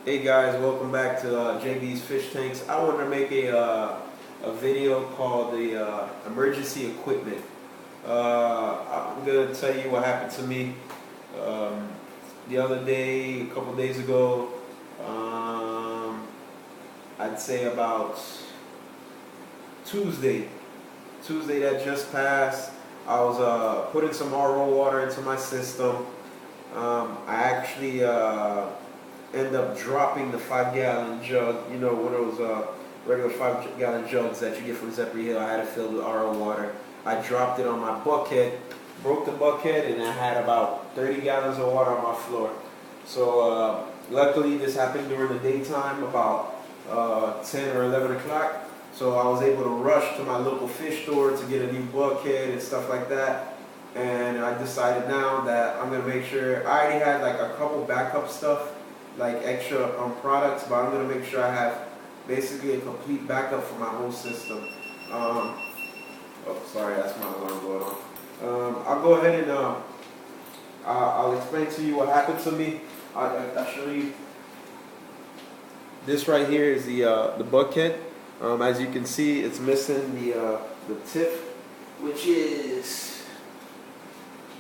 Hey guys, welcome back to JB's Fish Tanks. I wanted to make a video called the emergency equipment. I'm gonna tell you what happened to me the other day, a couple days ago. I'd say about Tuesday that just passed. I was putting some RO water into my system. I actually end up dropping the 5-gallon jug, you know, one of those regular 5-gallon jugs that you get from Zephyr Hill. I had it filled with RO water. I dropped it on my bucket, broke the bucket, and I had about 30 gallons of water on my floor. So luckily this happened during the daytime, about 10 or 11 o'clock. So I was able to rush to my local fish store to get a new bucket and stuff like that. And I decided now that I'm gonna make sure, I already had like a couple backup stuff, like extra products, but I'm gonna make sure I have basically a complete backup for my whole system. Oh, sorry, that's my alarm going on. I'll go ahead and I'll explain to you what happened to me. I'll show you. This right here is the bucket. As you can see, it's missing the tip, which is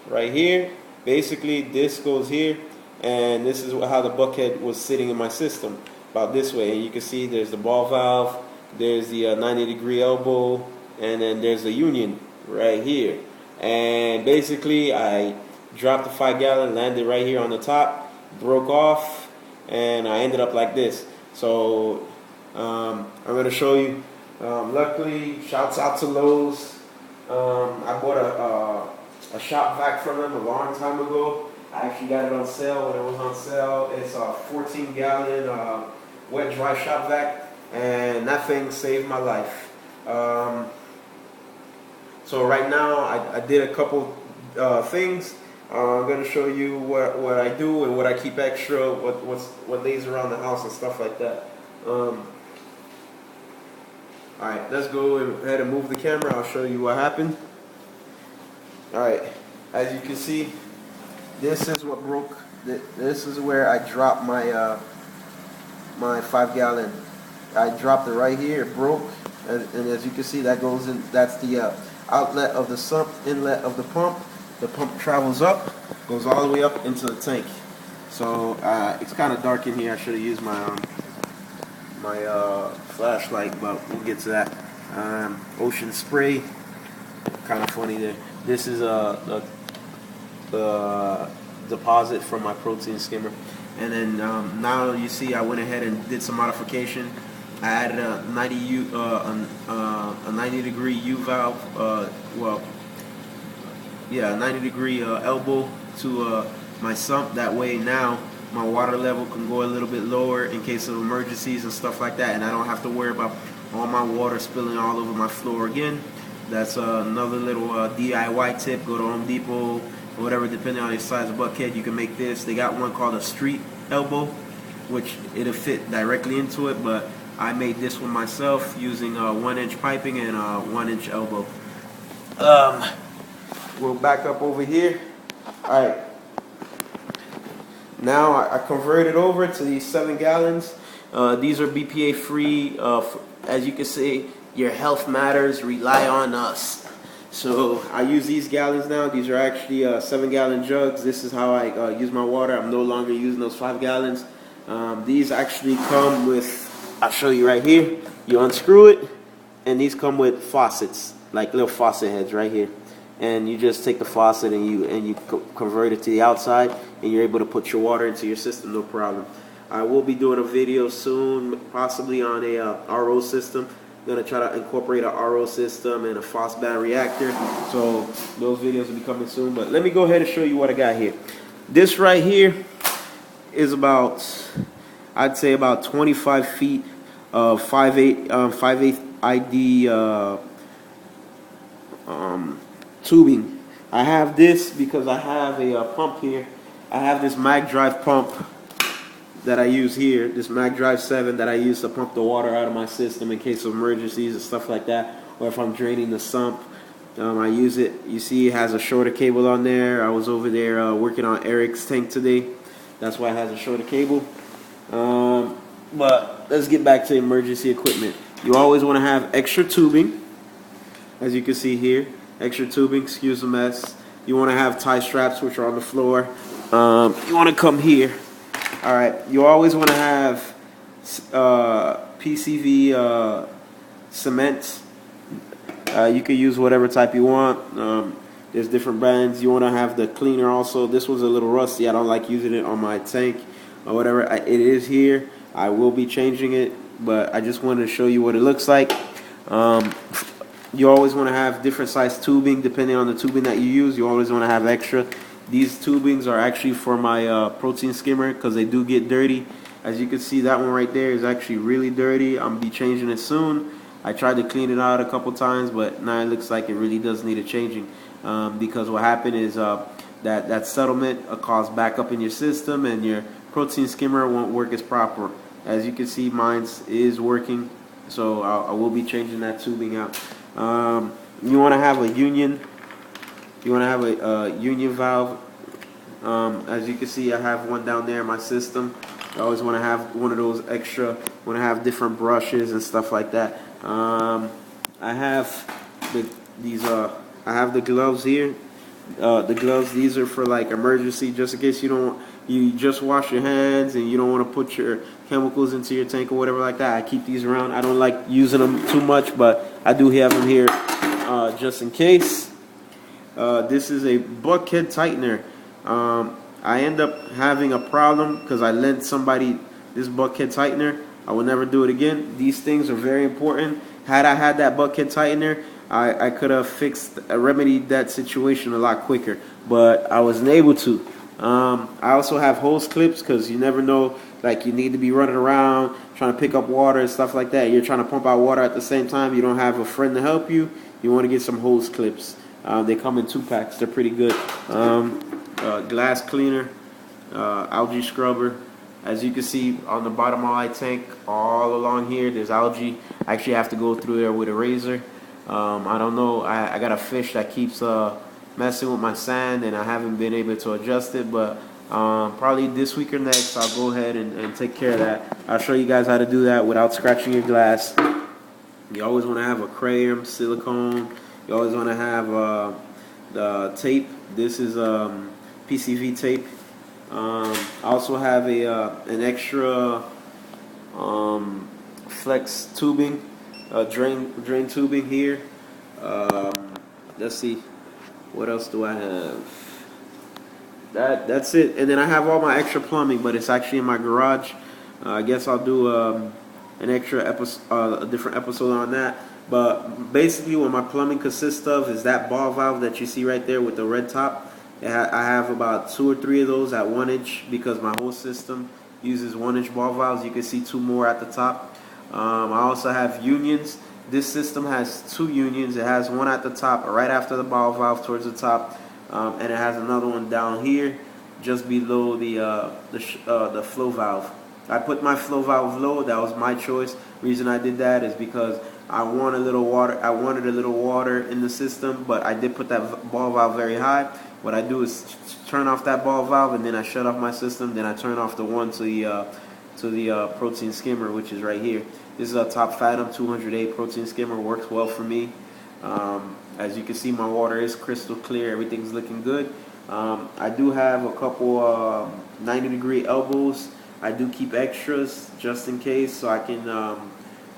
right here. Basically, this goes here, and this is how the bucket was sitting in my system, about this way. And you can see there's the ball valve, there's the 90-degree elbow, and then there's the union right here. And basically, I dropped the 5-gallon, landed right here on the top, broke off, and I ended up like this. So I'm going to show you. Luckily, shouts out to Lowe's. I bought a shop vac from them a long time ago. I actually got it on sale when it was on sale. It's a 14-gallon wet dry shop vac, and that thing saved my life. So right now I did a couple things. I'm going to show you what I do and what I keep extra, what lays around the house and stuff like that. Alright, let's go ahead and move the camera. I'll show you what happened. Alright, as you can see, this is what broke. This is where I dropped my my 5-gallon. I dropped it right here. It broke, and as you can see, that goes in. That's the outlet of the sump, inlet of the pump. The pump travels up, goes all the way up into the tank. So it's kind of dark in here. I should have used my flashlight, but we'll get to that. Ocean spray, kind of funny there. This is the deposit from my protein skimmer. And then now you see I went ahead and did some modification. I added a 90-degree U valve, 90-degree elbow to my sump. That way now my water level can go a little bit lower in case of emergencies and stuff like that, and I don't have to worry about all my water spilling all over my floor again. That's another little DIY tip. Go to Home Depot or whatever, depending on your size of bucket, you can make this. They got one called a street elbow, which it'll fit directly into it, but I made this one myself using 1-inch piping and 1-inch elbow. We'll back up over here. Alright, now I converted over to these 7 gallons. These are BPA free. As you can see, your health matters, rely on us. So I use these gallons now. These are actually 7-gallon jugs. This is how I use my water. I'm no longer using those 5 gallons. These actually come with, I'll show you right here. You unscrew it, and these come with faucets, like little faucet heads right here. And you just take the faucet and you convert it to the outside, and you're able to put your water into your system, no problem. I will be doing a video soon, possibly on a RO system. I'm going to try to incorporate a RO system and a phosphate reactor. So those videos will be coming soon. But let me go ahead and show you what I got here. This right here is about, I'd say about 25 feet of 5/8 ID tubing. I have this because I have a pump here. I have this mag drive pump that I use here, this mag drive 7 that I use to pump the water out of my system in case of emergencies and stuff like that, or if I'm draining the sump. I use it. You see it has a shorter cable on there. I was over there working on Eric's tank today. That's why it has a shorter cable. But let's get back to emergency equipment. You always want to have extra tubing, as you can see here. Extra tubing, excuse the mess. You want to have tie straps, which are on the floor. You want to come here. All right. You always want to have PCV cement. You can use whatever type you want. There's different brands. You want to have the cleaner also. This one's a little rusty. I don't like using it on my tank or whatever. It is here. I will be changing it, but I just wanted to show you what it looks like. You always want to have different size tubing depending on the tubing that you use. You always want to have extra. These tubings are actually for my protein skimmer because they do get dirty. As you can see, that one right there is actually really dirty. I'm going to be changing it soon. I tried to clean it out a couple times, but now it looks like it really does need a changing. Because what happened is that settlement caused backup in your system, and your protein skimmer won't work as proper. As you can see, mine is working, so I will be changing that tubing out. You want to have a union. You want to have a union valve. As you can see, I have one down there in my system. I always want to have one of those extra. Want to have different brushes and stuff like that. I have I have the gloves here. The gloves, these are for like emergency, just in case you just wash your hands and you don't want to put your chemicals into your tank or whatever like that. I keep these around. I don't like using them too much, but I do have them here just in case. This is a bulkhead tightener. I end up having a problem because I lent somebody this bulkhead tightener. I will never do it again. These things are very important. Had I had that bulkhead tightener, I could have remedied that situation a lot quicker, but I wasn't able to. I also have hose clips because you never know, like you need to be running around trying to pick up water and stuff like that. You're trying to pump out water at the same time. You don't have a friend to help you. You want to get some hose clips. They come in 2 packs. They're pretty good. Glass cleaner, algae scrubber. As you can see on the bottom of my tank, all along here, there's algae. I actually have to go through there with a razor. I don't know. I got a fish that keeps messing with my sand, and I haven't been able to adjust it. But probably this week or next, I'll go ahead and take care of that. I'll show you guys how to do that without scratching your glass. You always want to have a crayon, silicone. You always want to have the tape. This is PCV tape. I also have an extra flex tubing, drain tubing here. Let's see, what else do I have? That's it. And then I have all my extra plumbing, but it's actually in my garage. I guess I'll do an extra episode, a different episode on that. But basically, what my plumbing consists of is that ball valve that you see right there with the red top. I have about 2 or 3 of those at 1 inch because my whole system uses 1 inch ball valves. You can see 2 more at the top. I also have unions. This system has 2 unions. It has one at the top, right after the ball valve towards the top, and it has another one down here, just below the flow valve. I put my flow valve low. That was my choice. Reason I did that is because I wanted a little water in the system, but I did put that ball valve very high. What I do is turn off that ball valve, and then I shut off my system. Then I turn off the one to the protein skimmer, which is right here. This is a Top Fathom 208 protein skimmer. Works well for me. As you can see, my water is crystal clear. Everything's looking good. I do have a couple 90-degree elbows. I do keep extras just in case, so I can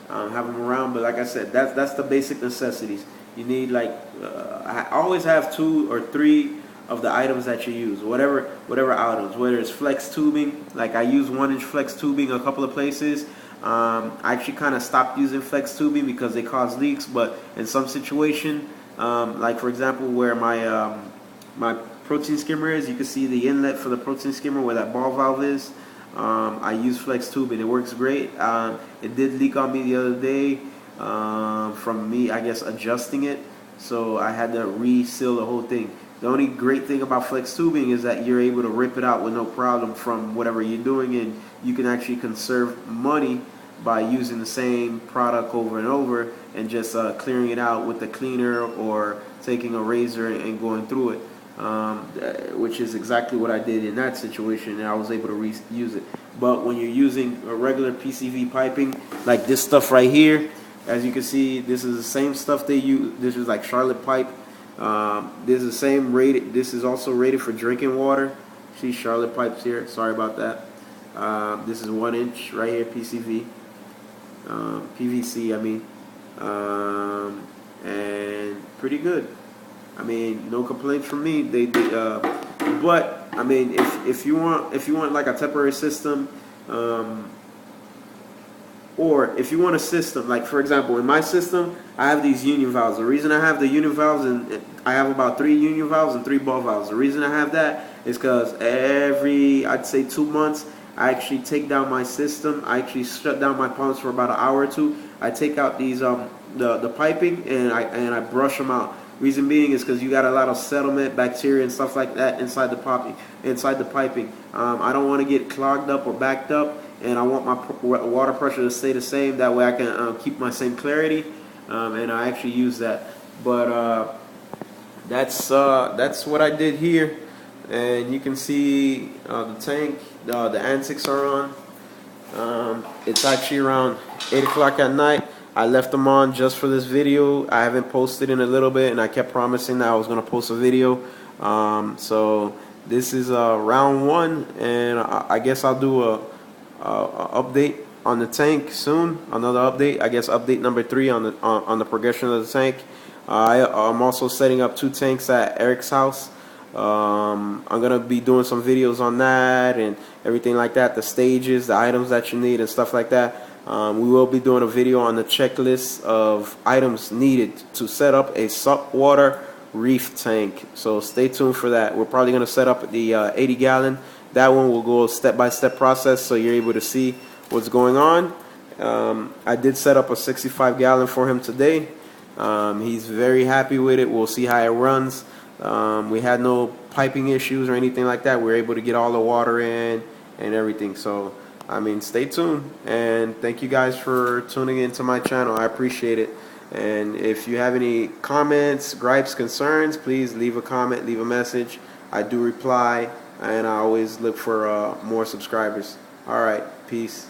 have them around. But like I said, that's the basic necessities. You need I always have 2 or 3 of the items that you use, whatever items, whether it's flex tubing. Like I use 1 inch flex tubing a couple of places. I actually kind of stopped using flex tubing because they cause leaks, but in some situation, like for example where my protein skimmer is, you can see the inlet for the protein skimmer where that ball valve is. I use flex tubing. It works great. It did leak on me the other day from me, I guess, adjusting it, so I had to reseal the whole thing. The only great thing about flex tubing is that you're able to rip it out with no problem from whatever you're doing, and you can actually conserve money by using the same product over and over and just clearing it out with the cleaner or taking a razor and going through it. which is exactly what I did in that situation, and I was able to reuse it. But when you're using a regular PCV piping, like this stuff right here, as you can see, this is the same stuff they use. This is like Charlotte pipe. This is the same rated. This is also rated for drinking water. See Charlotte pipes here. Sorry about that. This is 1 inch right here, PCV, PVC. I mean, and pretty good. I mean, no complaints from me. But I mean, if you want like a temporary system, or if you want a system, like for example, in my system, I have these union valves. The reason I have the union valves, and I have about 3 union valves and 3 ball valves. The reason I have that is because I'd say 2 months, I actually take down my system. I actually shut down my pumps for about an hour or two. I take out these the piping, and I brush them out. Reason being is because you got a lot of settlement, bacteria, and stuff like that inside the piping. I don't want to get clogged up or backed up, and I want my water pressure to stay the same. That way I can keep my same clarity, and I actually use that. But that's what I did here, and you can see the tank. The antics are on. It's actually around 8 o'clock at night. I left them on just for this video. I haven't posted in a little bit, and I kept promising that I was going to post a video. So this is round 1, and I guess I'll do a update on the tank soon. Another update, I guess update number 3 on the progression of the tank. I'm also setting up 2 tanks at Eric's house. I'm gonna be doing some videos on that and everything like that, the stages, the items that you need and stuff like that. We will be doing a video on the checklist of items needed to set up a saltwater reef tank, so stay tuned for that. We're probably going to set up the 80 gallon. That one will go step-by-step process, so you're able to see what's going on. I did set up a 65 gallon for him today. He's very happy with it. We'll see how it runs. We had no piping issues or anything like that. We were able to get all the water in and everything. So I mean, stay tuned, and thank you guys for tuning into my channel. I appreciate it. And if you have any comments, gripes, concerns, please leave a comment, leave a message. I do reply, and I always look for more subscribers. All right, peace.